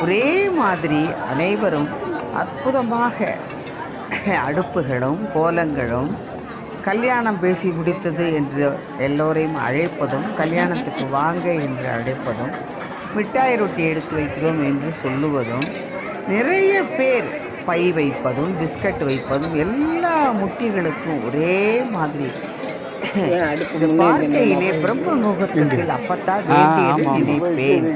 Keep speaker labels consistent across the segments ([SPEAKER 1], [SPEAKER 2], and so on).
[SPEAKER 1] ஒரே மாதிரி அனைவரும் அற்புதமாக அடுப்புகளும் கோலங்களும் கல்யாணம் பேசி முடித்தது என்று எல்லோரையும் அழைப்பதும், கல்யாணத்துக்கு வாங்க என்று அழைப்பதும், மிட்டாய் ரொட்டி எடுத்து வைக்கிறோம் என்று சொல்லுவதும், நிறைய பேர் பை வைப்பதும், பிஸ்கட் வைப்பதும், எல்லா முட்டிகளுக்கும் ஒரே மாதிரி பார்க்கையிலே பிரம்ம முகூர்த்தத்தில் அப்பத்தான் வேண்டியது நினைப்பேன்.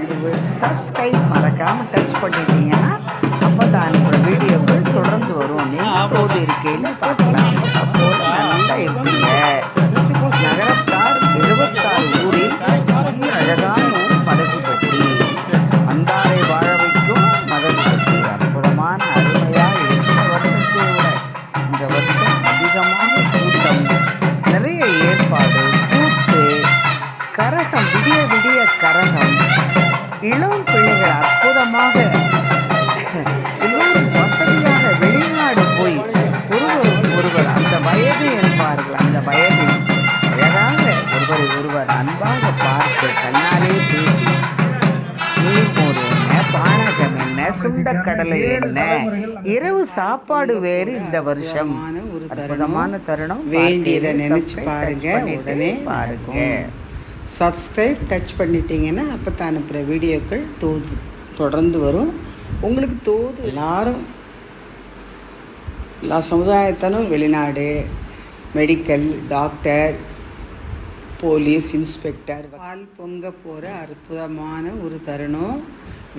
[SPEAKER 1] சப்ஸ்கிரைப் மறக்காமல் டச் பண்ணிட்டீங்கன்னா அப்போ தான் வீடியோக்கள் தொடர்ந்து வரும். நீங்கள் தோது இருக்கையில் பார்க்கலாம். அப்போது நல்லா இருப்பீங்க. நகரத்தார் 76 ஊரில் சிறிய அழகான மதகு பற்றி வந்தாரை வாழ வைக்கும் மதகு பற்றி அற்புதமான அருமையாக இருக்கிற வருஷத்தை விட இந்த வருஷம் அதிகமாக கூட்டம், நிறைய ஏற்பாடு, கூத்து, கரகம், விடிய விடிய கரகம், இளம் பிள்ளைகள் அற்புதமாக எல்லோரும் வசதியாக வெளிநாடு போய் ஒருவர் அந்த வயது என்பார்கள், அந்த வயதில் அழகாக ஒருவரை ஒருவர் அன்பாக பார்த்து கண்ணாலே பேசி நீர்மோர் என்ன, பானகம் என்ன, சுண்டக்கடலை என்ன, இரவு சாப்பாடு வேறு. இந்த வருஷம் அற்புதமான தருணம். வேண்டியதை நினைச்சு பாருங்க, உடனே பாருங்க. சப்ஸ்கிரைப் டச் பண்ணிட்டீங்கன்னா அப்போ தான் அனுப்புகிற வீடியோக்கள் தொடர்ந்து வரும். உங்களுக்கு எல்லாரும் எல்லா சமுதாயத்திலும் வெளிநாடு, மெடிக்கல், டாக்டர், போலீஸ், இன்ஸ்பெக்டர், பால் பொங்க போகிற அற்புதமான ஒரு தருணம்.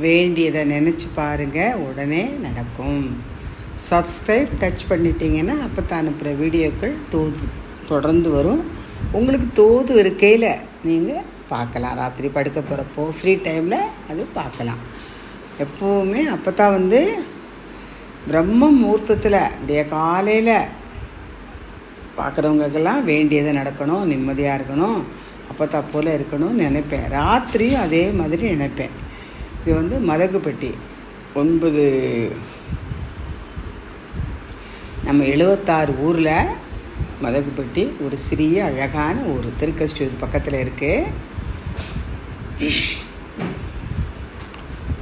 [SPEAKER 1] வேண்டியதை நினச்சி பாருங்கள், உடனே நடக்கும். சப்ஸ்கிரைப் டச் பண்ணிட்டீங்கன்னா அப்போ தான் அனுப்புகிற வீடியோக்கள் தொடர்ந்து வரும். உங்களுக்கு இருக்கையில் நீங்கள் பார்க்கலாம். ராத்திரி படுக்க போகிறப்போ ஃப்ரீ டைமில் அது பார்க்கலாம். எப்போவுமே அப்போ தான் பிரம்ம முகூர்த்தத்தில் அப்படியே காலையில் பார்க்குறவங்களுக்கெல்லாம் வேண்டியதை நடக்கணும், நிம்மதியாக இருக்கணும், அப்போ போல் இருக்கணும்னு நினைப்பேன். ராத்திரியும் அதே மாதிரி நினைப்பேன். இது மதகுப்பட்டி 9 நம்ம 76 ஊரில் மதகுப்பட்டி ஒரு சிறிய அழகான ஒரு திருக்கஷ்டூர் பக்கத்தில் இருக்குது.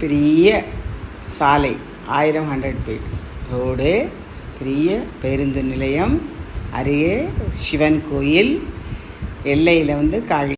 [SPEAKER 1] பெரிய சாலை, 100 ஃபீட் ரோடு, பெரிய பேருந்து நிலையம், அருகே சிவன் கோயில், எல்லையில் காளி